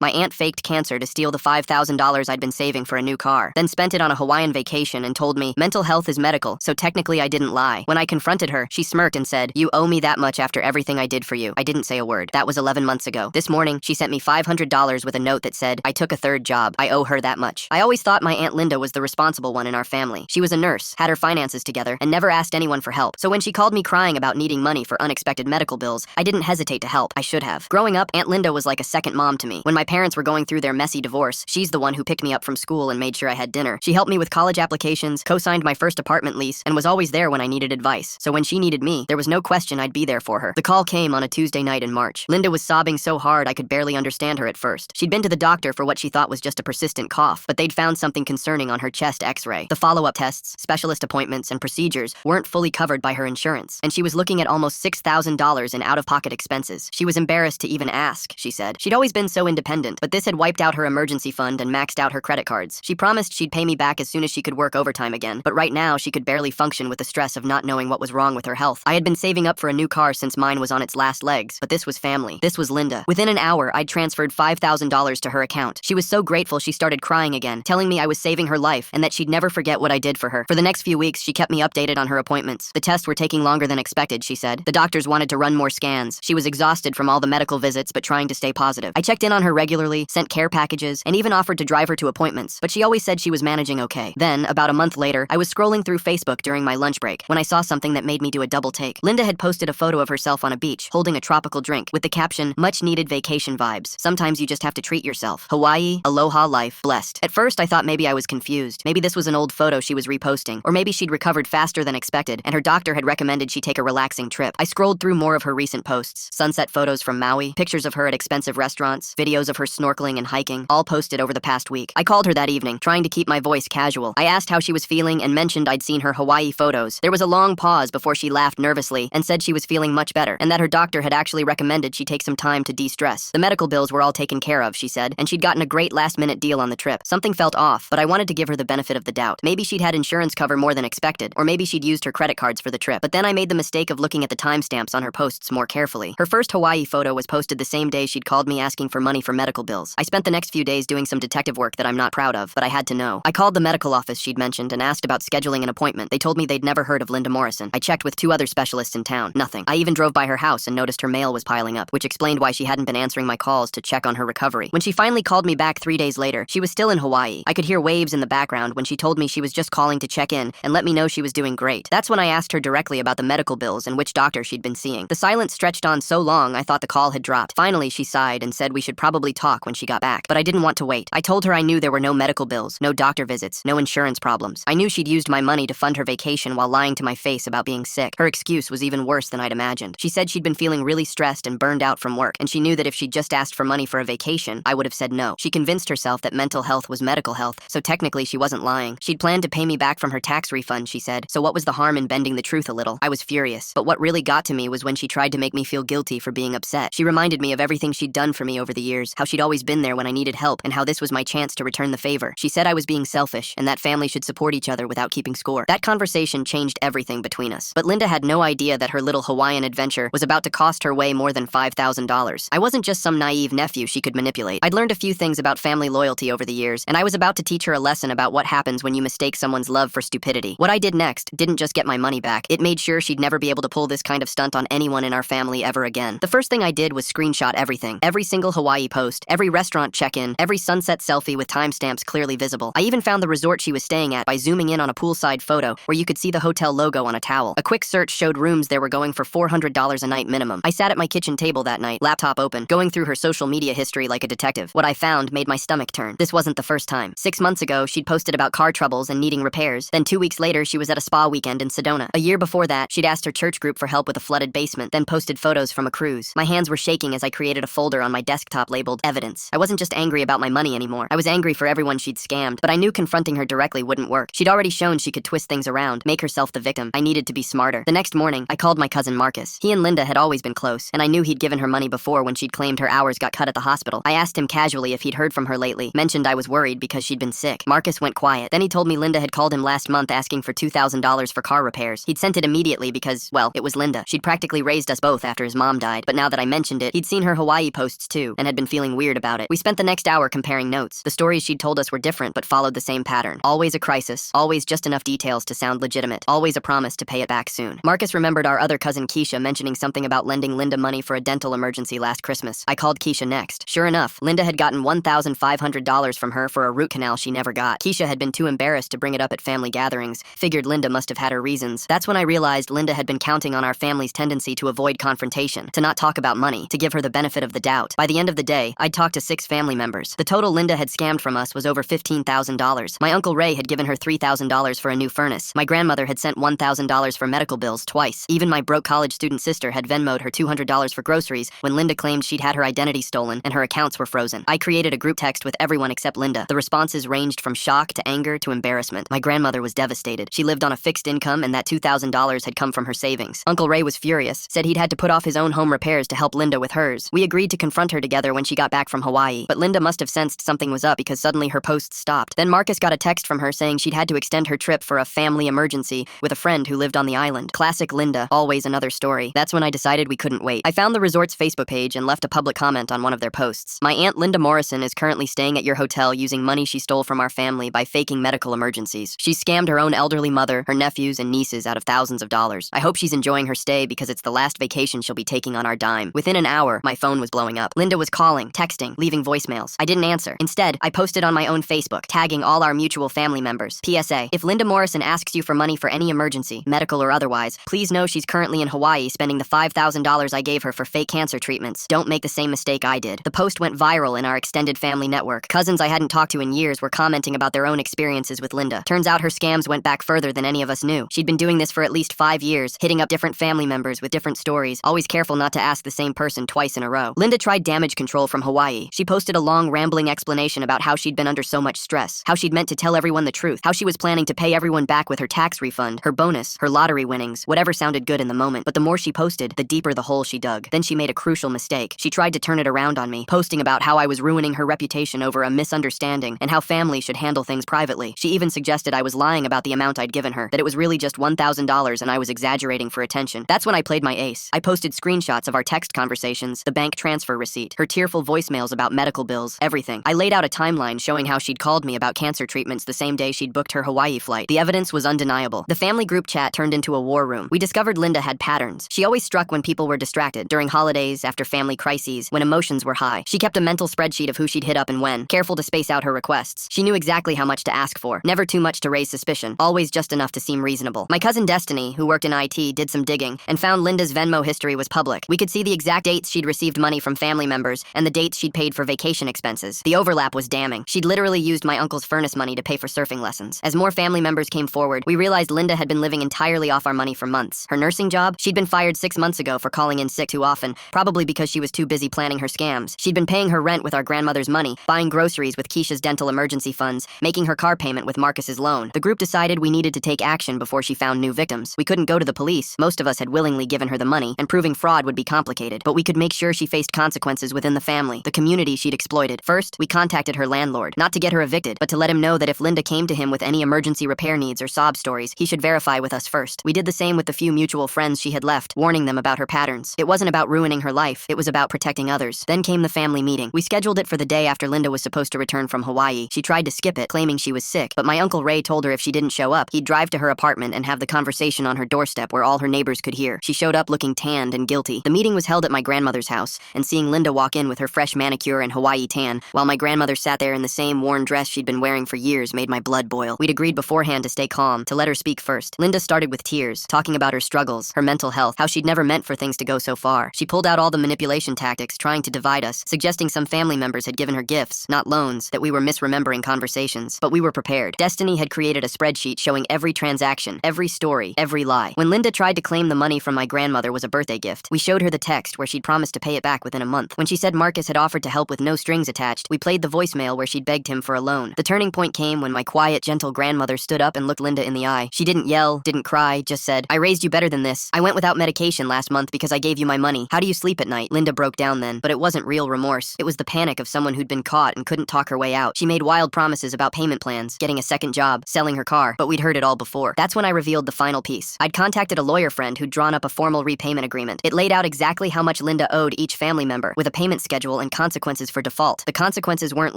My aunt faked cancer to steal the $5,000 I'd been saving for a new car, then spent it on a Hawaiian vacation and told me mental health is medical, so technically I didn't lie. When I confronted her, she smirked and said, "You owe me that much after everything I did for you." I didn't say a word. That was 11 months ago. This morning, she sent me $500 with a note that said, "I took a third job. I owe her that much." I always thought my Aunt Linda was the responsible one in our family. She was a nurse, had her finances together, and never asked anyone for help. So when she called me crying about needing money for unexpected medical bills, I didn't hesitate to help. I should have. Growing up, Aunt Linda was like a second mom to me. When my parents were going through their messy divorce, she's the one who picked me up from school and made sure I had dinner. She helped me with college applications, co-signed my first apartment lease, and was always there when I needed advice. So when she needed me, there was no question I'd be there for her. The call came on a Tuesday night in March. Linda was sobbing so hard I could barely understand her at first. She'd been to the doctor for what she thought was just a persistent cough, but they'd found something concerning on her chest x-ray. The follow-up tests, specialist appointments, and procedures weren't fully covered by her insurance, and she was looking at almost $6,000 in out-of-pocket expenses. She was embarrassed to even ask, she said. She'd always been so independent, but this had wiped out her emergency fund and maxed out her credit cards. She promised she'd pay me back as soon as she could work overtime again, but right now she could barely function with the stress of not knowing what was wrong with her health. I had been saving up for a new car since mine was on its last legs, but this was family. This was Linda. Within an hour, I'd transferred $5,000 to her account. She was so grateful she started crying again, telling me I was saving her life and that she'd never forget what I did for her. For the next few weeks, she kept me updated on her appointments. The tests were taking longer than expected, she said. The doctors wanted to run more scans. She was exhausted from all the medical visits, but trying to stay positive. I checked in on her regularly, sent care packages, and even offered to drive her to appointments, but she always said she was managing okay. Then, about a month later, I was scrolling through Facebook during my lunch break when I saw something that made me do a double take. Linda had posted a photo of herself on a beach, holding a tropical drink, with the caption, "Much-needed vacation vibes. Sometimes you just have to treat yourself. Hawaii, aloha life, blessed." At first, I thought maybe I was confused. Maybe this was an old photo she was reposting, or maybe she'd recovered faster than expected, and her doctor had recommended she take a relaxing trip. I scrolled through more of her recent posts. Sunset photos from Maui, pictures of her at expensive restaurants, videos of her snorkeling and hiking, all posted over the past week. I called her that evening, trying to keep my voice casual. I asked how she was feeling and mentioned I'd seen her Hawaii photos. There was a long pause before she laughed nervously and said she was feeling much better, and that her doctor had actually recommended she take some time to de-stress. The medical bills were all taken care of, she said, and she'd gotten a great last-minute deal on the trip. Something felt off, but I wanted to give her the benefit of the doubt. Maybe she'd had insurance cover more than expected, or maybe she'd used her credit cards for the trip. But then I made the mistake of looking at the timestamps on her posts more carefully. Her first Hawaii photo was posted the same day she'd called me asking for money for medical bills. I spent the next few days doing some detective work that I'm not proud of, but I had to know. I called the medical office she'd mentioned and asked about scheduling an appointment. They told me they'd never heard of Linda Morrison. I checked with 2 other specialists in town. Nothing. I even drove by her house and noticed her mail was piling up, which explained why she hadn't been answering my calls to check on her recovery. When she finally called me back 3 days later, she was still in Hawaii. I could hear waves in the background when she told me she was just calling to check in and let me know she was doing great. That's when I asked her directly about the medical bills and which doctor she'd been seeing. The silence stretched on so long I thought the call had dropped. Finally, she sighed and said we should probably talk when she got back, but I didn't want to wait. I told her I knew there were no medical bills, no doctor visits, no insurance problems. I knew she'd used my money to fund her vacation while lying to my face about being sick. Her excuse was even worse than I'd imagined. She said she'd been feeling really stressed and burned out from work, and she knew that if she'd just asked for money for a vacation, I would have said no. She convinced herself that mental health was medical health, so technically she wasn't lying. She'd planned to pay me back from her tax refund, she said, so what was the harm in bending the truth a little? I was furious, but what really got to me was when she tried to make me feel guilty for being upset. She reminded me of everything she'd done for me over the years, how she'd always been there when I needed help, and how this was my chance to return the favor. She said I was being selfish, and that family should support each other without keeping score. That conversation changed everything between us. But Linda had no idea that her little Hawaiian adventure was about to cost her way more than $5,000. I wasn't just some naive nephew she could manipulate. I'd learned a few things about family loyalty over the years, and I was about to teach her a lesson about what happens when you mistake someone's love for stupidity. What I did next didn't just get my money back, it made sure she'd never be able to pull this kind of stunt on anyone in our family ever again. The first thing I did was screenshot everything. Every single Hawaii post, every restaurant check-in, every sunset selfie with timestamps clearly visible. I even found the resort she was staying at by zooming in on a poolside photo where you could see the hotel logo on a towel. A quick search showed rooms there were going for $400 a night minimum. I sat at my kitchen table that night, laptop open, going through her social media history like a detective. What I found made my stomach turn. This wasn't the first time. 6 months ago, she'd posted about car troubles and needing repairs. Then 2 weeks later, she was at a spa weekend in Sedona. A year before that, she'd asked her church group for help with a flooded basement, then posted photos from a cruise. My hands were shaking as I created a folder on my desktop labeled Evidence. I wasn't just angry about my money anymore. I was angry for everyone she'd scammed, but I knew confronting her directly wouldn't work. She'd already shown she could twist things around, make herself the victim. I needed to be smarter. The next morning, I called my cousin Marcus. He and Linda had always been close, and I knew he'd given her money before when she'd claimed her hours got cut at the hospital. I asked him casually if he'd heard from her lately, mentioned I was worried because she'd been sick. Marcus went quiet. Then he told me Linda had called him last month asking for $2,000 for car repairs. He'd sent it immediately because, well, it was Linda. She'd practically raised us both after his mom died, but now that I mentioned it, he'd seen her Hawaii posts too, and had been feeling feeling weird about it. We spent the next hour comparing notes. The stories she'd told us were different but followed the same pattern. Always a crisis, always just enough details to sound legitimate, always a promise to pay it back soon. Marcus remembered our other cousin Keisha mentioning something about lending Linda money for a dental emergency last Christmas. I called Keisha next. Sure enough, Linda had gotten $1,500 from her for a root canal she never got. Keisha had been too embarrassed to bring it up at family gatherings, figured Linda must have had her reasons. That's when I realized Linda had been counting on our family's tendency to avoid confrontation, to not talk about money, to give her the benefit of the doubt. By the end of the day, I'd talked to 6 family members. The total Linda had scammed from us was over $15,000. My Uncle Ray had given her $3,000 for a new furnace. My grandmother had sent $1,000 for medical bills twice. Even my broke college student sister had Venmo'd her $200 for groceries when Linda claimed she'd had her identity stolen and her accounts were frozen. I created a group text with everyone except Linda. The responses ranged from shock to anger to embarrassment. My grandmother was devastated. She lived on a fixed income and that $2,000 had come from her savings. Uncle Ray was furious, said he'd had to put off his own home repairs to help Linda with hers. We agreed to confront her together when she got back from Hawaii, but Linda must have sensed something was up because suddenly her posts stopped. Then Marcus got a text from her saying she'd had to extend her trip for a family emergency with a friend who lived on the island. Classic Linda, always another story. That's when I decided we couldn't wait. I found the resort's Facebook page and left a public comment on one of their posts. My Aunt Linda Morrison is currently staying at your hotel using money she stole from our family by faking medical emergencies. She scammed her own elderly mother, her nephews, and nieces out of thousands of dollars. I hope she's enjoying her stay because it's the last vacation she'll be taking on our dime. Within an hour, my phone was blowing up. Linda was calling, texting, leaving voicemails. I didn't answer. Instead, I posted on my own Facebook, tagging all our mutual family members. PSA: if Linda Morrison asks you for money for any emergency, medical or otherwise, please know she's currently in Hawaii spending the $5,000 I gave her for fake cancer treatments. Don't make the same mistake I did. The post went viral in our extended family network. Cousins I hadn't talked to in years were commenting about their own experiences with Linda. Turns out her scams went back further than any of us knew. She'd been doing this for at least 5 years, hitting up different family members with different stories, always careful not to ask the same person twice in a row. Linda tried damage control from Hawaii. She posted a long, rambling explanation about how she'd been under so much stress, how she'd meant to tell everyone the truth, how she was planning to pay everyone back with her tax refund, her bonus, her lottery winnings, whatever sounded good in the moment. But the more she posted, the deeper the hole she dug. Then she made a crucial mistake. She tried to turn it around on me, posting about how I was ruining her reputation over a misunderstanding and how family should handle things privately. She even suggested I was lying about the amount I'd given her, that it was really just $1,000 and I was exaggerating for attention. That's when I played my ace. I posted screenshots of our text conversations, the bank transfer receipt, her tearful voicemails about medical bills, everything. I laid out a timeline showing how she'd called me about cancer treatments the same day she'd booked her Hawaii flight. The evidence was undeniable. The family group chat turned into a war room. We discovered Linda had patterns. She always struck when people were distracted, during holidays, after family crises, when emotions were high. She kept a mental spreadsheet of who she'd hit up and when, careful to space out her requests. She knew exactly how much to ask for, never too much to raise suspicion, always just enough to seem reasonable. My cousin Destiny, who worked in IT, did some digging and found Linda's Venmo history was public. We could see the exact dates she'd received money from family members and the dates she'd paid for vacation expenses. The overlap was damning. She'd literally used my uncle's furnace money to pay for surfing lessons. As more family members came forward, we realized Linda had been living entirely off our money for months. Her nursing job? She'd been fired 6 months ago for calling in sick too often, probably because she was too busy planning her scams. She'd been paying her rent with our grandmother's money, buying groceries with Keisha's dental emergency funds, making her car payment with Marcus's loan. The group decided we needed to take action before she found new victims. We couldn't go to the police. Most of us had willingly given her the money, and proving fraud would be complicated, but we could make sure she faced consequences within the family, the community she'd exploited. First, we contacted her landlord, not to get her evicted, but to let him know that if Linda came to him with any emergency repair needs or sob stories, he should verify with us first. We did the same with the few mutual friends she had left, warning them about her patterns. It wasn't about ruining her life, it was about protecting others. Then came the family meeting. We scheduled it for the day after Linda was supposed to return from Hawaii. She tried to skip it, claiming she was sick, but my Uncle Ray told her if she didn't show up, he'd drive to her apartment and have the conversation on her doorstep where all her neighbors could hear. She showed up looking tanned and guilty. The meeting was held at my grandmother's house, and seeing Linda walk in with her fresh manicure and Hawaii tan, while my grandmother sat there in the same worn dress she'd been wearing for years, made my blood boil. We'd agreed beforehand to stay calm, to let her speak first. Linda started with tears, talking about her struggles, her mental health, how she'd never meant for things to go so far. She pulled out all the manipulation tactics, trying to divide us, suggesting some family members had given her gifts, not loans, that we were misremembering conversations. But we were prepared. Destiny had created a spreadsheet showing every transaction, every story, every lie. When Linda tried to claim the money from my grandmother was a birthday gift, we showed her the text where she'd promised to pay it back within a month. When she said Marcus had offered to help with no strings attached, we played the voicemail where she'd begged him for a loan. The turning point came when my quiet, gentle grandmother stood up and looked Linda in the eye. She didn't yell, didn't cry, just said, "I raised you better than this. I went without medication last month because I gave you my money. How do you sleep at night?" Linda broke down then, but it wasn't real remorse. It was the panic of someone who'd been caught and couldn't talk her way out. She made wild promises about payment plans, getting a second job, selling her car, but we'd heard it all before. That's when I revealed the final piece. I'd contacted a lawyer friend who'd drawn up a formal repayment agreement. It laid out exactly how much Linda owed each family member, with a payment schedule schedule and consequences for default. The consequences weren't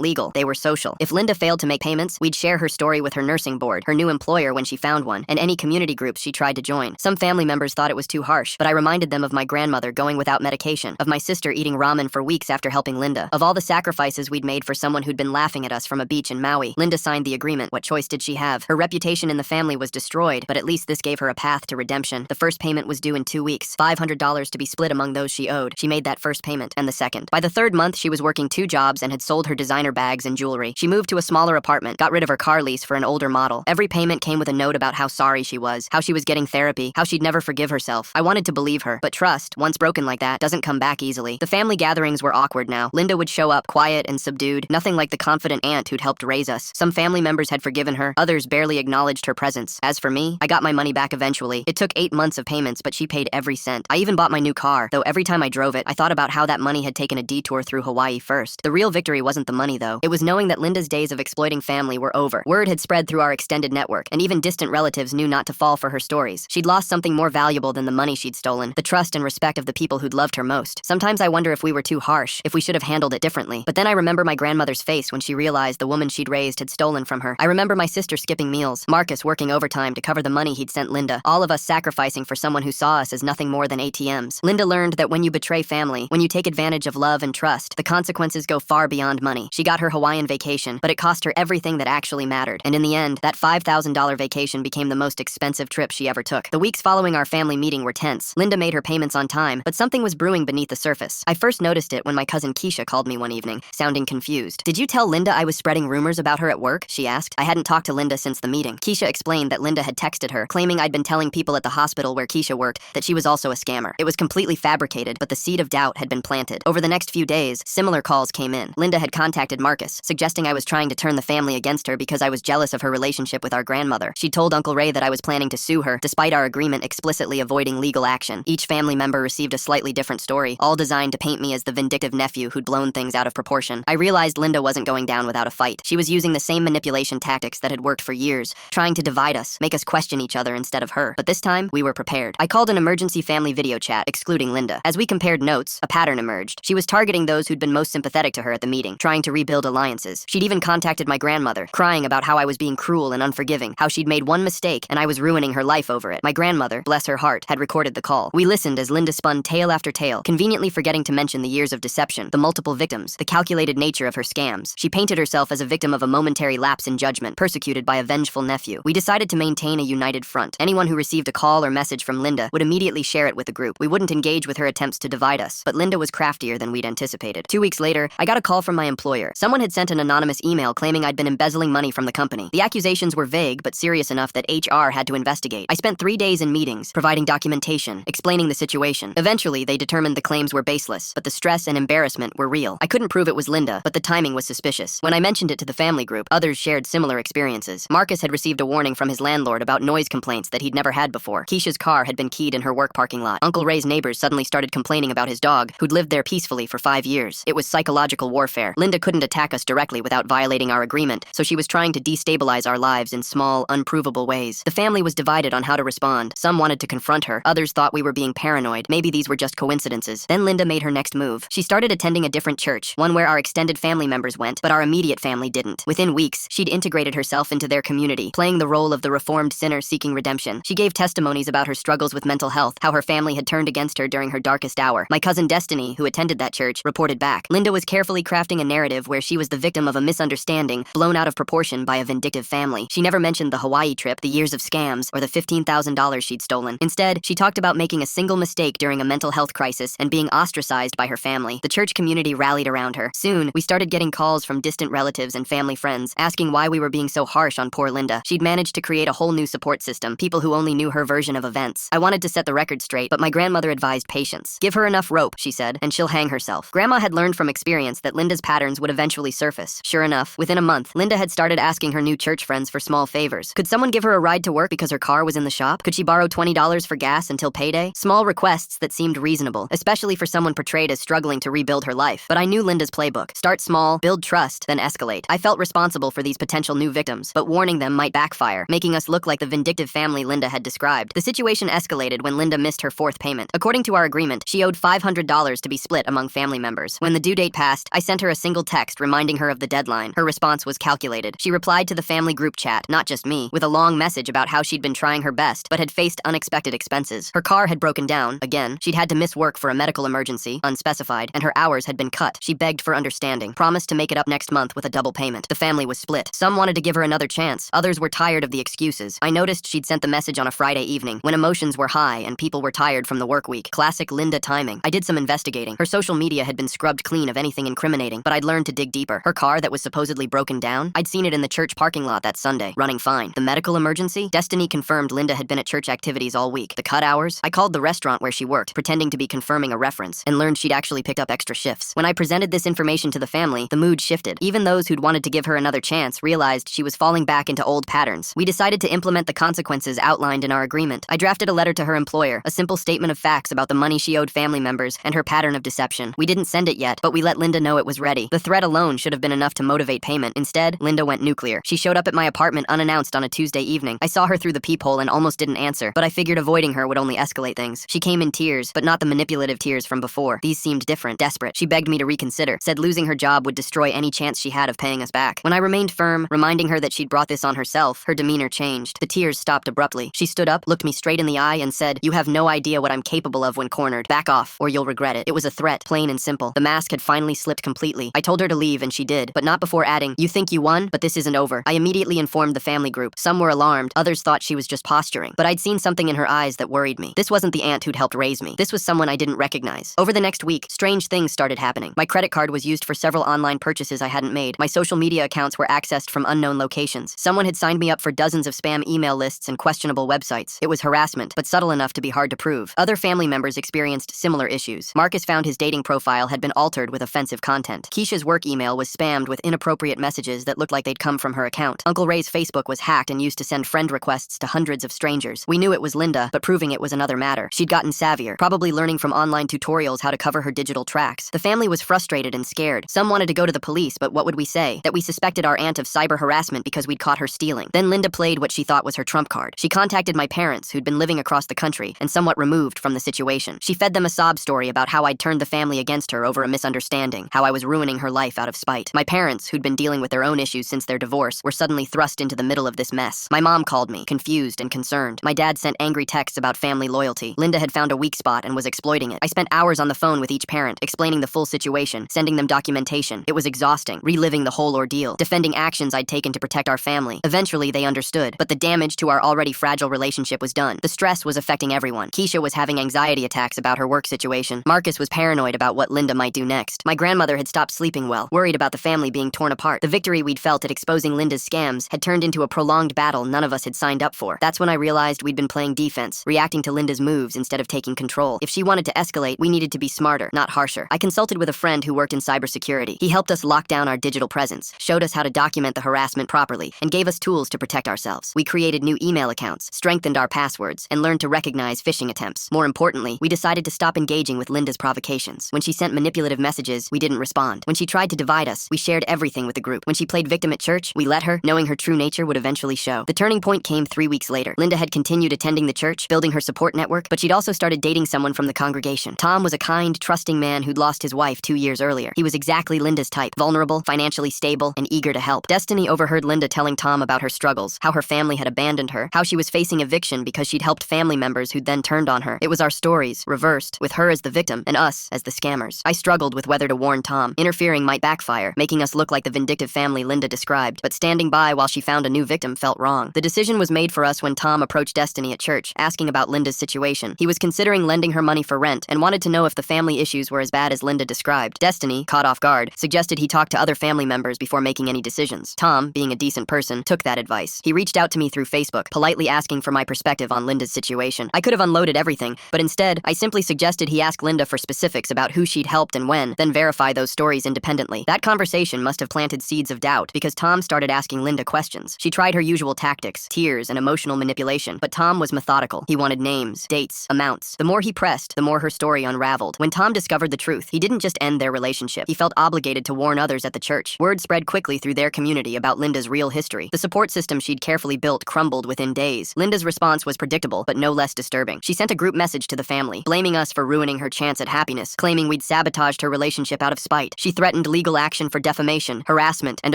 legal, they were social. If Linda failed to make payments, we'd share her story with her nursing board, her new employer when she found one, and any community groups she tried to join. Some family members thought it was too harsh, but I reminded them of my grandmother going without medication, of my sister eating ramen for weeks after helping Linda, of all the sacrifices we'd made for someone who'd been laughing at us from a beach in Maui. Linda signed the agreement. What choice did she have? Her reputation in the family was destroyed, but at least this gave her a path to redemption. The first payment was due in 2 weeks, $500 to be split among those she owed. She made that first payment, and the second. By the third month, she was working 2 jobs and had sold her designer bags and jewelry. She moved to a smaller apartment, got rid of her car lease for an older model. Every payment came with a note about how sorry she was, how she was getting therapy, how she'd never forgive herself. I wanted to believe her, but trust, once broken like that, doesn't come back easily. The family gatherings were awkward now. Linda would show up, quiet and subdued, nothing like the confident aunt who'd helped raise us. Some family members had forgiven her, others barely acknowledged her presence. As for me, I got my money back eventually. It took 8 months of payments, but she paid every cent. I even bought my new car, though every time I drove it, I thought about how that money had taken a detour through Hawaii first. The real victory wasn't the money, though. It was knowing that Linda's days of exploiting family were over. Word had spread through our extended network, and even distant relatives knew not to fall for her stories. She'd lost something more valuable than the money she'd stolen, the trust and respect of the people who'd loved her most. Sometimes I wonder if we were too harsh, if we should have handled it differently. But then I remember my grandmother's face when she realized the woman she'd raised had stolen from her. I remember my sister skipping meals, Marcus working overtime to cover the money he'd sent Linda, all of us sacrificing for someone who saw us as nothing more than ATMs. Linda learned that when you betray family, when you take advantage of love and trust, the consequences go far beyond money. She got her Hawaiian vacation, but it cost her everything that actually mattered. And in the end, that $5,000 vacation became the most expensive trip she ever took. The weeks following our family meeting were tense. Linda made her payments on time, but something was brewing beneath the surface. I first noticed it when my cousin Keisha called me one evening, sounding confused. "Did you tell Linda I was spreading rumors about her at work?" she asked. I hadn't talked to Linda since the meeting. Keisha explained that Linda had texted her, claiming I'd been telling people at the hospital where Keisha worked that she was also a scammer. It was completely fabricated, but the seed of doubt had been planted. Over the next few days, similar calls came in. Linda had contacted Marcus, suggesting I was trying to turn the family against her because I was jealous of her relationship with our grandmother. She told Uncle Ray that I was planning to sue her, despite our agreement explicitly avoiding legal action. Each family member received a slightly different story, all designed to paint me as the vindictive nephew who'd blown things out of proportion. I realized Linda wasn't going down without a fight. She was using the same manipulation tactics that had worked for years, trying to divide us, make us question each other instead of her. But this time, we were prepared. I called an emergency family video chat, excluding Linda. As we compared notes, a pattern emerged. She was targeting those who'd been most sympathetic to her at the meeting, trying to rebuild alliances. She'd even contacted my grandmother, crying about how I was being cruel and unforgiving, how she'd made one mistake and I was ruining her life over it. My grandmother, bless her heart, had recorded the call. We listened as Linda spun tale after tale, conveniently forgetting to mention the years of deception, the multiple victims, the calculated nature of her scams. She painted herself as a victim of a momentary lapse in judgment, persecuted by a vengeful nephew. We decided to maintain a united front. Anyone who received a call or message from Linda would immediately share it with the group. We wouldn't engage with her attempts to divide us, but Linda was craftier than we'd anticipated. 2 weeks later, I got a call from my employer. Someone had sent an anonymous email claiming I'd been embezzling money from the company. The accusations were vague but serious enough that HR had to investigate. I spent 3 days in meetings, providing documentation, explaining the situation. Eventually, they determined the claims were baseless, but the stress and embarrassment were real. I couldn't prove it was Linda, but the timing was suspicious. When I mentioned it to the family group, others shared similar experiences. Marcus had received a warning from his landlord about noise complaints that he'd never had before. Keisha's car had been keyed in her work parking lot. Uncle Ray's neighbors suddenly started complaining about his dog, who'd lived there peacefully for 5 years. It was psychological warfare. Linda couldn't attack us directly without violating our agreement, so she was trying to destabilize our lives in small, unprovable ways. The family was divided on how to respond. Some wanted to confront her, others thought we were being paranoid. Maybe these were just coincidences. Then Linda made her next move. She started attending a different church, one where our extended family members went, but our immediate family didn't. Within weeks, she'd integrated herself into their community, playing the role of the reformed sinner seeking redemption. She gave testimonies about her struggles with mental health, how her family had turned against her during her darkest hour. My cousin Destiny, who attended that church, reported back. Linda was carefully crafting a narrative where she was the victim of a misunderstanding, blown out of proportion by a vindictive family. She never mentioned the Hawaii trip, the years of scams, or the $15,000 she'd stolen. Instead, she talked about making a single mistake during a mental health crisis and being ostracized by her family. The church community rallied around her. Soon, we started getting calls from distant relatives and family friends, asking why we were being so harsh on poor Linda. She'd managed to create a whole new support system, people who only knew her version of events. I wanted to set the record straight, but my grandmother advised patience. Give her enough rope, she said, and she'll hang herself. Grandma had learned from experience that Linda's patterns would eventually surface. Sure enough, within a month, Linda had started asking her new church friends for small favors. Could someone give her a ride to work because her car was in the shop? Could she borrow $20 for gas until payday? Small requests that seemed reasonable, especially for someone portrayed as struggling to rebuild her life. But I knew Linda's playbook. Start small, build trust, then escalate. I felt responsible for these potential new victims, but warning them might backfire, making us look like the vindictive family Linda had described. The situation escalated when Linda missed her 4th payment. According to our agreement, she owed $500 to be split among family members. members. When the due date passed, I sent her a single text reminding her of the deadline. Her response was calculated. She replied to the family group chat, not just me, with a long message about how she'd been trying her best, but had faced unexpected expenses. Her car had broken down, again. She'd had to miss work for a medical emergency, unspecified, and her hours had been cut. She begged for understanding, promised to make it up next month with a double payment. The family was split. Some wanted to give her another chance. Others were tired of the excuses. I noticed she'd sent the message on a Friday evening, when emotions were high and people were tired from the work week. Classic Linda timing. I did some investigating. Her social media had been scrubbed clean of anything incriminating, but I'd learned to dig deeper. Her car that was supposedly broken down, I'd seen it in the church parking lot that Sunday, running fine. The medical emergency? Destiny confirmed Linda had been at church activities all week. The cut hours? I called the restaurant where she worked, pretending to be confirming a reference, and learned she'd actually picked up extra shifts. When I presented this information to the family, the mood shifted. Even those who'd wanted to give her another chance realized she was falling back into old patterns. We decided to implement the consequences outlined in our agreement. I drafted a letter to her employer, a simple statement of facts about the money she owed family members and her pattern of deception. We didn't send it yet, but we let Linda know it was ready. The threat alone should have been enough to motivate payment. Instead, Linda went nuclear. She showed up at my apartment unannounced on a Tuesday evening. I saw her through the peephole and almost didn't answer, but I figured avoiding her would only escalate things. She came in tears, but not the manipulative tears from before. These seemed different, desperate. She begged me to reconsider, said losing her job would destroy any chance she had of paying us back. When I remained firm, reminding her that she'd brought this on herself, her demeanor changed. The tears stopped abruptly. She stood up, looked me straight in the eye, and said, "You have no idea what I'm capable of when cornered. Back off, or you'll regret it." It was a threat, plain and simple. The mask had finally slipped completely. I told her to leave, and she did, but not before adding, "You think you won, but this isn't over." I immediately informed the family group. Some were alarmed, others thought she was just posturing, but I'd seen something in her eyes that worried me. This wasn't the aunt who'd helped raise me. This was someone I didn't recognize. Over the next week, strange things started happening. My credit card was used for several online purchases I hadn't made. My social media accounts were accessed from unknown locations. Someone had signed me up for dozens of spam email lists and questionable websites. It was harassment, but subtle enough to be hard to prove. Other family members experienced similar issues. Marcus found his dating profile had been altered with offensive content. Keisha's work email was spammed with inappropriate messages that looked like they'd come from her account. Uncle Ray's Facebook was hacked and used to send friend requests to hundreds of strangers. We knew it was Linda, but proving it was another matter. She'd gotten savvier, probably learning from online tutorials how to cover her digital tracks. The family was frustrated and scared. Some wanted to go to the police, but what would we say? That we suspected our aunt of cyber harassment because we'd caught her stealing. Then Linda played what she thought was her trump card. She contacted my parents, who'd been living across the country and somewhat removed from the situation. She fed them a sob story about how I'd turned the family against her over a misunderstanding, how I was ruining her life out of spite. My parents, who'd been dealing with their own issues since their divorce, were suddenly thrust into the middle of this mess. My mom called me, confused and concerned. My dad sent angry texts about family loyalty. Linda had found a weak spot and was exploiting it. I spent hours on the phone with each parent, explaining the full situation, sending them documentation. It was exhausting, reliving the whole ordeal, defending actions I'd taken to protect our family. Eventually, they understood, but the damage to our already fragile relationship was done. The stress was affecting everyone. Keisha was having anxiety attacks about her work situation. Marcus was paranoid about what Linda might do next. My grandmother had stopped sleeping well, worried about the family being torn apart. The victory we'd felt at exposing Linda's scams had turned into a prolonged battle none of us had signed up for. That's when I realized we'd been playing defense, reacting to Linda's moves instead of taking control. If she wanted to escalate, we needed to be smarter, not harsher. I consulted with a friend who worked in cybersecurity. He helped us lock down our digital presence, showed us how to document the harassment properly, and gave us tools to protect ourselves. We created new email accounts, strengthened our passwords, and learned to recognize phishing attempts. More importantly, we decided to stop engaging with Linda's provocations. When she sent manipulative messages, we didn't respond. When she tried to divide us, we shared everything with the group. When she played victim at church, we let her, knowing her true nature would eventually show. The turning point came 3 weeks later. Linda had continued attending the church, building her support network, but she'd also started dating someone from the congregation. Tom was a kind, trusting man who'd lost his wife 2 years earlier. He was exactly Linda's type, vulnerable, financially stable, and eager to help. Destiny overheard Linda telling Tom about her struggles, how her family had abandoned her, how she was facing eviction because she'd helped family members who'd then turned on her. It was our stories, reversed, with her as the victim and us as the scammers. I struggled with whether to warn Tom. Interfering might backfire, making us look like the vindictive family Linda described, but standing by while she found a new victim felt wrong. The decision was made for us when Tom approached Destiny at church, asking about Linda's situation. He was considering lending her money for rent and wanted to know if the family issues were as bad as Linda described. Destiny, caught off guard, suggested he talk to other family members before making any decisions. Tom, being a decent person, took that advice. He reached out to me through Facebook, politely asking for my perspective on Linda's situation. I could have unloaded everything, but instead, I simply suggested he ask Linda for specifics about who she'd helped and when, then verify those stories independently. That conversation must have planted seeds of doubt, because Tom started asking Linda questions. She tried her usual tactics, tears and emotional manipulation, but Tom was methodical. He wanted names, dates, amounts. The more he pressed, the more her story unraveled. When Tom discovered the truth, he didn't just end their relationship. He felt obligated to warn others at the church. Word spread quickly through their community about Linda's real history. The support system she'd carefully built crumbled within days. Linda's response was predictable, but no less disturbing. She sent a group message to the family, blaming us for ruining her chance at happiness, claiming we'd sabotaged her relationship out of spite. She threatened legal action for defamation, harassment, and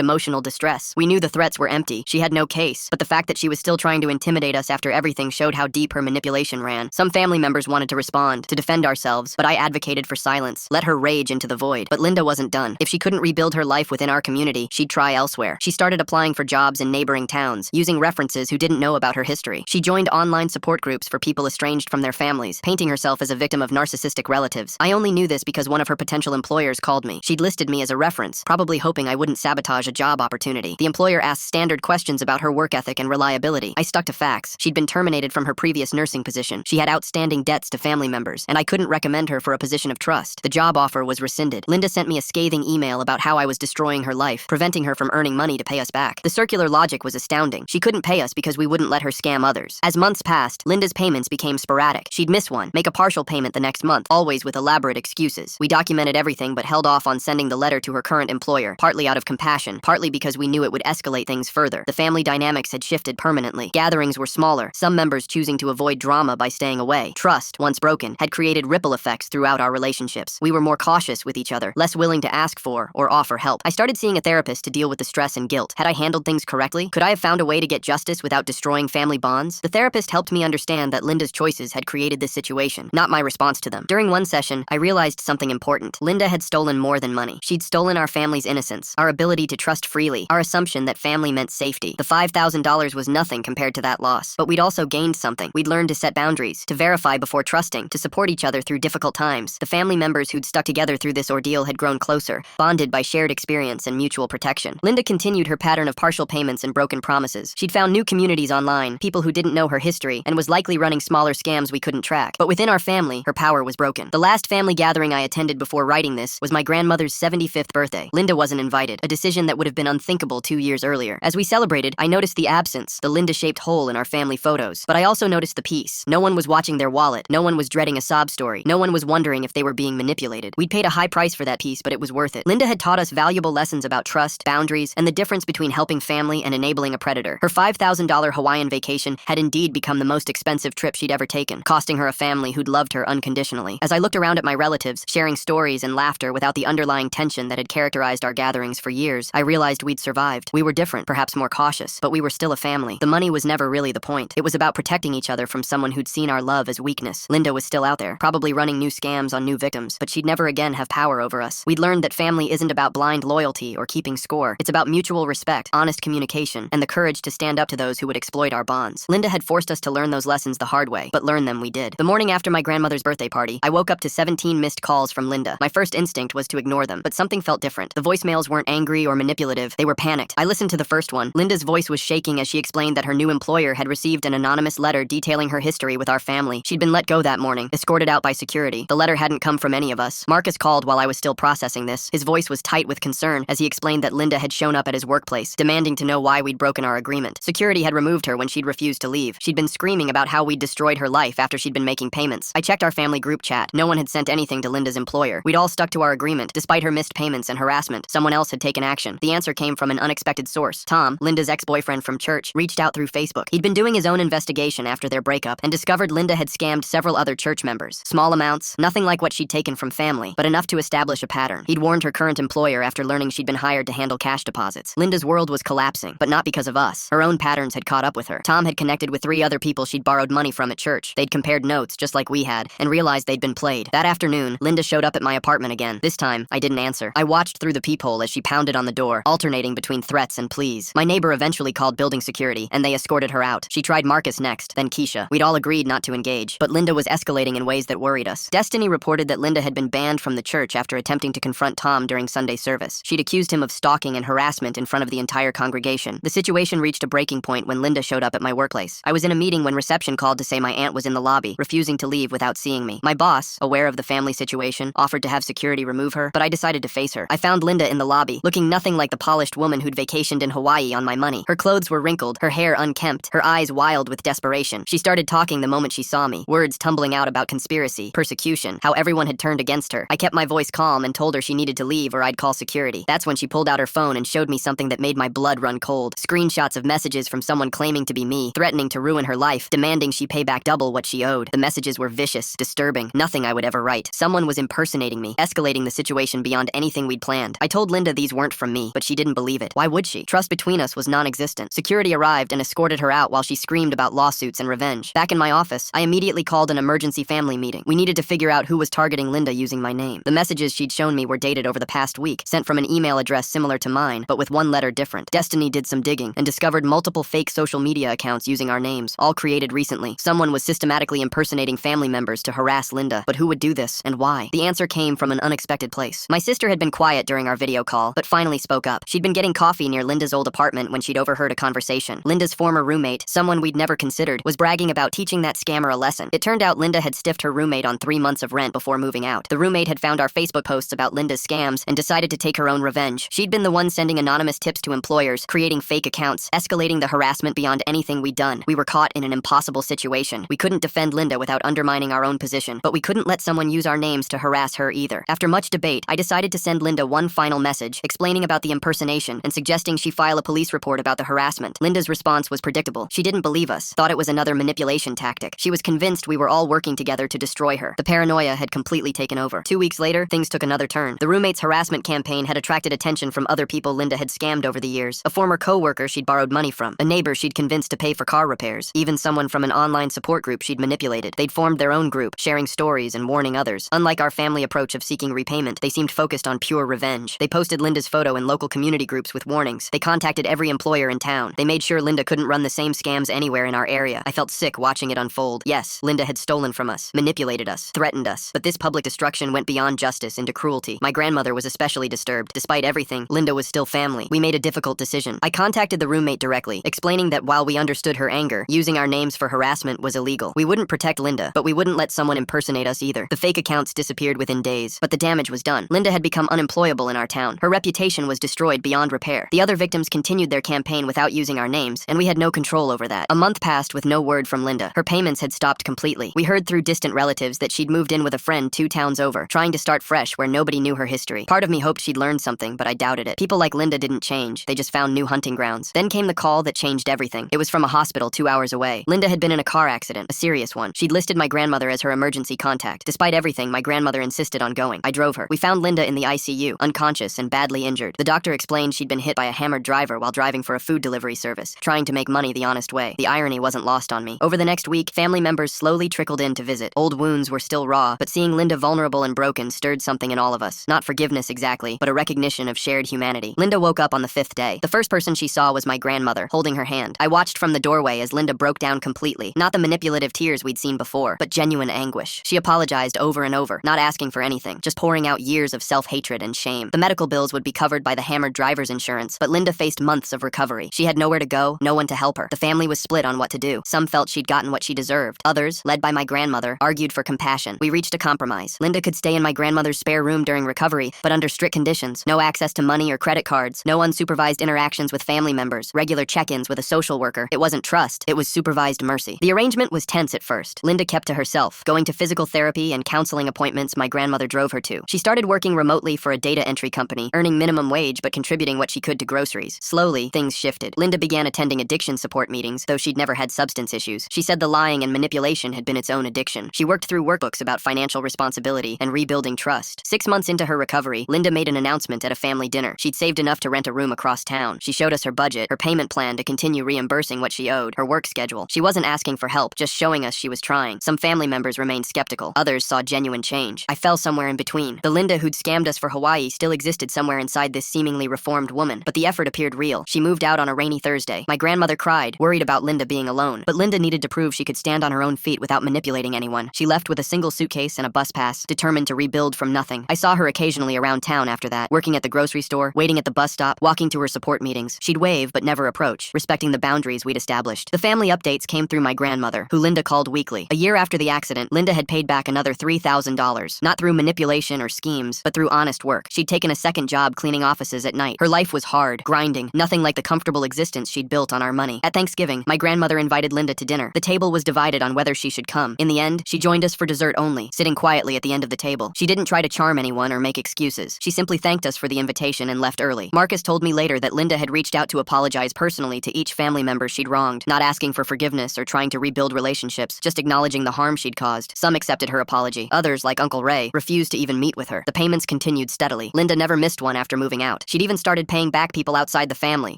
emotional distress. We knew the threats were empty. She had no case, but the fact that she was still trying to intimidate us after everything showed how deep her manipulation ran. Some family members wanted to respond, to defend ourselves, but I advocated for silence. Let her rage into the void. But Linda wasn't done. If she couldn't rebuild her life within our community, she'd try elsewhere. She started applying for jobs in neighboring towns, using references who didn't know about her history. She joined online support groups for people estranged from their families, painting herself as a victim of narcissistic relatives. I only knew this because one of her potential employers called me. She'd listed me as a reference, probably hoping I wouldn't sabotage a job opportunity. The employer asked standard questions about her work ethic and reliability. I stuck to facts. She'd been terminated from her previous nursing position. She had outstanding debts to family members, and I couldn't recommend her for a position of trust. The job offer was rescinded. Linda sent me a scathing email about how I was destroying her life, preventing her from earning money to pay us back. The circular logic was astounding. She couldn't pay us because we wouldn't let her scam others. As months passed, Linda's payments became sporadic. She'd miss one, make a partial payment the next month, always with elaborate excuses. We documented everything but held off on sending the letter to her current employer, partly out of compassion, partly because we knew it would escalate things further. The family dynamics had shifted permanently. Gatherings were smaller, some members choosing to avoid drama by staying away. Trust, once broken, had created ripple effects throughout our relationships. We were more cautious with each other, less willing to ask for or offer help. I started seeing a therapist to deal with the stress and guilt. Had I handled things correctly? Could I have found a way to get justice without destroying family bonds? The therapist helped me understand that Linda's choices had created this situation, not my response to them. During one session, I realized something important. Linda had stolen more than money. She'd stolen our family's innocence, our ability to trust freely, our assumption that family meant safety. The $5,000 was nothing compared to that loss. But we'd also gained something. We'd learned to set boundaries, to verify before trusting, to support each other through difficult times. The family members who'd stuck together through this ordeal had grown closer, bonded by shared experience and mutual protection. Linda continued her pattern of partial payments and broken promises. She'd found new communities online, people who didn't know her history, and was likely running smaller scams we couldn't track. But within our family, her power was broken. The last family gathering I attended before writing this was my grandmother's 75th birthday. Linda wasn't invited, a decision that would have been unthinkable 2 years earlier. As we celebrated, I noticed the absence, the Linda-shaped hole in our family photos. But I also noticed the peace. No one was watching their wallet. No one was dreading a sob story. No one was wondering if they were being manipulated. We'd paid a high price for that peace, but it was worth it. Linda had taught us valuable lessons about trust, boundaries, and the difference between helping family and enabling a predator. Her $5,000 Hawaiian vacation had indeed become the most expensive trip she'd ever taken, costing her a family who'd loved her unconditionally. As I looked around at my relatives, sharing stories and laughter without the underlying tension that had characterized our gatherings for years, I realized we'd survived. We were different, perhaps more cautious, but we were still a family. The money was never really the point. It was about protecting each other from someone who'd seen our love as weakness. Linda was still out there, probably running new scams on new victims, but she'd never again have power over us. We'd learned that family isn't about blind loyalty or keeping score. It's about mutual respect, honest communication, and the courage to stand up to those who would exploit our bonds. Linda had forced us to learn those lessons the hard way, but learn them we did. The morning after my grandmother's birthday party, I woke up to 17 missed calls from Linda. My first instinct was to ignore them, but something felt different. The voicemails weren't angry or manipulative. They were panicked. I listened to the first one. Linda's voice was shaking as she explained that her new employer had received an anonymous letter detailing her history with our family. She'd been let go that morning, escorted out by security. The letter hadn't come from any of us. Marcus called while I was still processing this. His voice was tight with concern as he explained that Linda had shown up at his workplace, demanding to know why we'd broken our agreement. Security had removed her when she'd refused to leave. She'd been screaming about how we'd destroyed her life after she'd been making payments. I checked our family group chat. No one had sent anything to Linda's employer. We'd all stuck to our agreement. Despite her missed payments and harassment, someone else had taken action. The answer came from an unexpected source. Tom, Linda's ex-boyfriend from church, reached out through Facebook. He'd been doing his own investigation after their breakup and discovered Linda had scammed several other church members. Small amounts, nothing like what she'd taken from family, but enough to establish a pattern. He'd warned her current employer after learning she'd been hired to handle cash deposits. Linda's world was collapsing, but not because of us. Her own patterns had caught up with her. Tom had connected with 3 other people she'd borrowed money from at church. They'd compared notes just like we had and realized they'd been played. That afternoon, Linda showed up at my apartment again. This time, I didn't answer. I watched through the peephole as she pounded on the door, alternating between threats and pleas. My neighbor eventually called building security, and they escorted her out. She tried Marcus next, then Keisha. We'd all agreed not to engage, but Linda was escalating in ways that worried us. Destiny reported that Linda had been banned from the church after attempting to confront Tom during Sunday service. She'd accused him of stalking and harassment in front of the entire congregation. The situation reached a breaking point when Linda showed up at my workplace. I was in a meeting when reception called to say my aunt was in the lobby, refusing to leave without seeing me. My boss, aware of the family situation, offered to have security remove her, but I decided to face her. I found Linda in the lobby, looking nothing like the polished woman who'd vacationed in Hawaii on my money. Her clothes were wrinkled, her hair unkempt, her eyes wild with desperation. She started talking the moment she saw me, words tumbling out about conspiracy, persecution, how everyone had turned against her. I kept my voice calm and told her she needed to leave or I'd call security. That's when she pulled out her phone and showed me something that made my blood run cold. Screenshots of messages from someone claiming to be me, threatening to ruin her life, demanding she pay back double what she owed. The messages were vicious, disturbing, nothing I would ever write. Someone was impersonating me, escalating the situation beyond anything we'd planned. I told Linda these weren't from me, but she didn't believe it. Why would she? Trust between us was non-existent. Security arrived and escorted her out while she screamed about lawsuits and revenge. Back in my office, I immediately called an emergency family meeting. We needed to figure out who was targeting Linda using my name. The messages she'd shown me were dated over the past week, sent from an email address similar to mine, but with one letter different. Destiny did some digging and discovered multiple fake social media accounts using our names, all created recently. Someone was systematically impersonating family members to harass Linda, but who would do this and why? The answer came from an unexpected place. My sister had been quiet during our video call, but finally spoke up. She'd been getting coffee near Linda's old apartment when she'd overheard a conversation. Linda's former roommate, someone we'd never considered, was bragging about teaching that scammer a lesson. It turned out Linda had stiffed her roommate on 3 months of rent before moving out. The roommate had found our Facebook posts about Linda's scams and decided to take her own revenge. She'd been the one sending anonymous tips to employers, creating fake accounts, escalating the harassment beyond anything we'd done. We were caught in an impossible situation. We couldn't defend Linda without undermining our own position, but we couldn't let someone use our names to harass her either. After much debate, I decided to send Linda one final message, explaining about the impersonation and suggesting she file a police report about the harassment. Linda's response was predictable. She didn't believe us, thought it was another manipulation tactic. She was convinced we were all working together to destroy her. The paranoia had completely taken over. 2 weeks later, things took another turn. The roommate's harassment campaign had attracted attention from other people Linda had scammed over the years. A former co-worker she'd borrowed money from, a neighbor she'd convinced to pay for car repairs, even someone from an online support group she'd manipulated. They'd formed their own group, sharing stories and warning others. Unlike our family approach of seeking repayment, they seemed focused on pure revenge. They posted Linda's photo in local community groups with warnings. They contacted every employer in town. They made sure Linda couldn't run the same scams anywhere in our area. I felt sick watching it unfold. Yes, Linda had stolen from us, manipulated us, threatened us. But this public destruction went beyond justice into cruelty. My grandmother was especially disturbed. Despite everything, Linda was still family. We made a difficult decision. I contacted the roommate directly, explaining that while we understood her anger, using our names for harassment was illegal. We wouldn't protect Linda, but we wouldn't let someone impersonate us either. The fake accounts disappeared within days, but the damage was done. Linda had become unemployable in our town. Her reputation was destroyed beyond repair. The other victims continued their campaign without using our names, and we had no control over that. A month passed with no word from Linda. Her payments had stopped completely. We heard through distant relatives that she'd moved in with a friend 2 towns over, trying to start fresh where nobody knew her history. Part of me hoped she'd learned something, but I doubted it. People like Linda didn't change. They just found new hunting grounds. Then came the call that changed everything. It was from a hospital 2 hours away. Linda had been in a car accident, a serious one. She'd listed my grandmother as her emergency contact. Despite everything, my grandmother insisted on going. I drove her. We found Linda in the ICU, unconscious and badly injured. The doctor explained she'd been hit by a hammered driver while driving for a food delivery service, trying to make money the honest way. The irony wasn't lost on me. Over the next week, family members slowly trickled in to visit. Old wounds were still raw, but seeing Linda vulnerable and broken stirred something in all of us. Not forgiveness exactly, but a recognition of shared humanity. Linda woke up on the 5th day. The first person she saw was my grandmother, holding her hand. I watched from the doorway as Linda broke down completely. Not the manipulative tears we'd seen before, but genuine anguish. She apologized over and over, not asking for anything, just pouring out years of self-hatred and shame. The medical bills would be covered by the hammered driver's insurance, but Linda faced months of recovery. She had nowhere to go, no one to help her. The family was split on what to do. Some felt she'd gotten what she deserved. Others, led by my grandmother, argued for compassion. We reached a compromise. Linda could stay in my grandmother's spare room during recovery, but under strict conditions. No access to money or credit cards, no unsupervised interactions with family members, regular check-ins with a social worker. It wasn't trust, it was supervised mercy. The arrangement was tense at first. Linda kept to herself, going to physical therapy and counseling appointments my grandmother drove her to. She started working remotely for a data entry company, earning minimum wage but contributing what she could to groceries. Slowly, things shifted. Linda began attending addiction support meetings, though she'd never had substance issues. She said the lying and manipulation had been its own addiction. She worked through workbooks about financial responsibility and rebuilding trust. 6 months into her recovery, Linda made an announcement at a family dinner. She'd saved enough to rent a room across town. She showed us her budget, her payment plan to continue reimbursing what she owed, her work schedule. She wasn't asking for help, just showing us she was trying. Some family members remained skeptical. Others saw genuine change. I fell somewhere in between. The Linda who'd scammed us for Hawaii still existed somewhere inside this seemingly reformed woman, but the effort appeared real. She moved out on a rainy Thursday. My grandmother cried, worried about Linda being alone. But Linda needed to prove she could stand on her own feet without manipulating anyone. She left with a single suitcase and a bus pass, determined to rebuild from nothing. I saw her occasionally around town after that, working at the grocery store, waiting at the bus stop, walking to her support meetings. She'd wave but never approach, respecting the boundaries we'd established. The family updates came through my grandmother, who Linda called weekly. A year after the accident, Linda had paid back another $3,000, not through manipulation or schemes, but through honest work. She'd taken a second job cleaning offices at night. Her life was hard, grinding, nothing like the comfortable existence she'd built on our money. At Thanksgiving, my grandmother invited Linda to dinner. The table was divided on whether she should come. In the end, she joined us for dessert only, sitting quietly at the end of the table. She didn't try to charm anyone or make excuses. She simply thanked us for the invitation and left early. Marcus told me later that Linda had reached out to apologize personally to each family member she'd wronged, not asking for forgiveness or trying to rebuild relationships, just acknowledging the harm she'd caused. Some accepted her apology. Others, like Uncle Uncle Ray, refused to even meet with her. The payments continued steadily. Linda never missed one after moving out. She'd even started paying back people outside the family,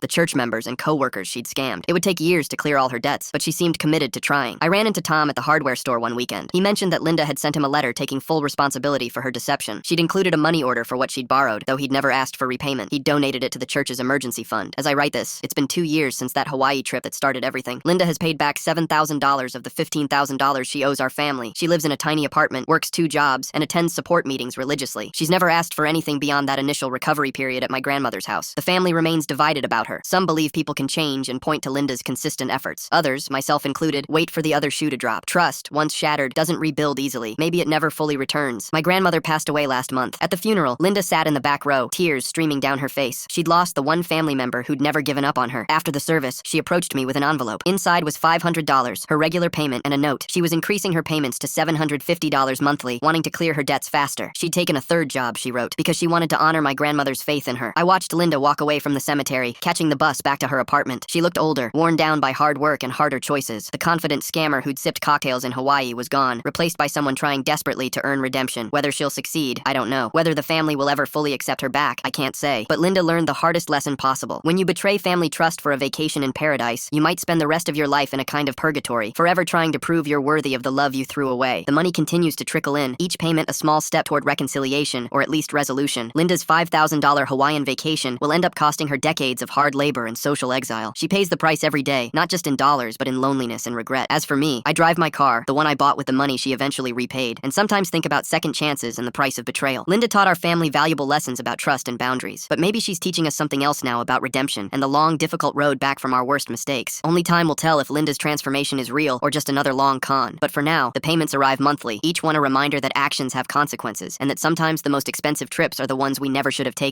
the church members and co-workers she'd scammed. It would take years to clear all her debts, but she seemed committed to trying. I ran into Tom at the hardware store one weekend. He mentioned that Linda had sent him a letter taking full responsibility for her deception. She'd included a money order for what she'd borrowed, though he'd never asked for repayment. He'd donated it to the church's emergency fund. As I write this, it's been 2 years since that Hawaii trip that started everything. Linda has paid back $7,000 of the $15,000 she owes our family. She lives in a tiny apartment, works 2 jobs, and attends support meetings religiously. She's never asked for anything beyond that initial recovery period at my grandmother's house. The family remains divided about her. Some believe people can change and point to Linda's consistent efforts. Others, myself included, wait for the other shoe to drop. Trust, once shattered, doesn't rebuild easily. Maybe it never fully returns. My grandmother passed away last month. At the funeral, Linda sat in the back row, tears streaming down her face. She'd lost the one family member who'd never given up on her. After the service, she approached me with an envelope. Inside was $500, her regular payment, and a note. She was increasing her payments to $750 monthly, wanting to clear her debts faster. She'd taken a 3rd job, she wrote, because she wanted to honor my grandmother's faith in her. I watched Linda walk away from the cemetery, catching the bus back to her apartment. She looked older, worn down by hard work and harder choices. The confident scammer who'd sipped cocktails in Hawaii was gone, replaced by someone trying desperately to earn redemption. Whether she'll succeed, I don't know. Whether the family will ever fully accept her back, I can't say. But Linda learned the hardest lesson possible. When you betray family trust for a vacation in paradise, you might spend the rest of your life in a kind of purgatory, forever trying to prove you're worthy of the love you threw away. The money continues to trickle in, each payment a small step toward reconciliation, or at least resolution. Linda's $5,000 Hawaiian vacation will end up costing her decades of hard labor and social exile. She pays the price every day, not just in dollars, but in loneliness and regret. As for me, I drive my car, the one I bought with the money she eventually repaid, and sometimes think about second chances and the price of betrayal. Linda taught our family valuable lessons about trust and boundaries, but maybe she's teaching us something else now about redemption and the long, difficult road back from our worst mistakes. Only time will tell if Linda's transformation is real or just another long con. But for now, the payments arrive monthly, each one a reminder that actions have consequences, and that sometimes the most expensive trips are the ones we never should have taken.